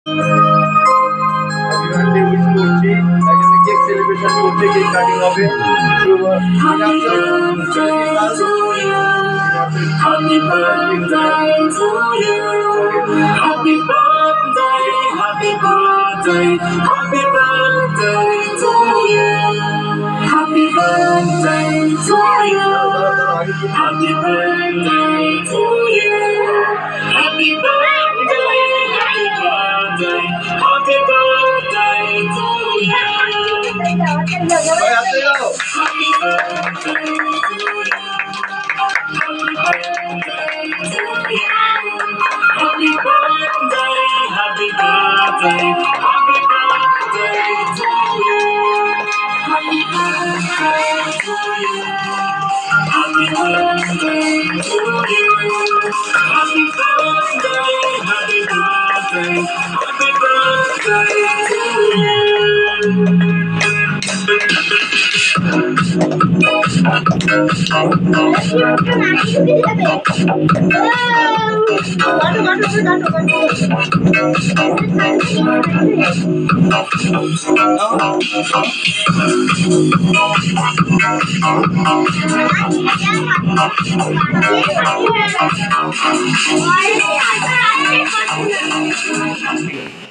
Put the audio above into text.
Happy birthday wish করছি, তাই জন্য কেক সেলিব্রেশন করতে কেক কাটিং হবে। Happy birthday to you. Happy birthday, happy birthday, happy birthday to you. Happy birthday to you. Happy birthday to you. Happy birthday, happy birthday, happy birthday to you. ভাই হাতে দাও। Happy birthday to you. Happy birthday, happy birthday, happy birthday to you. Happy birthday to you. Happy birthday to you. Happy birthday, happy birthday, happy birthday to you.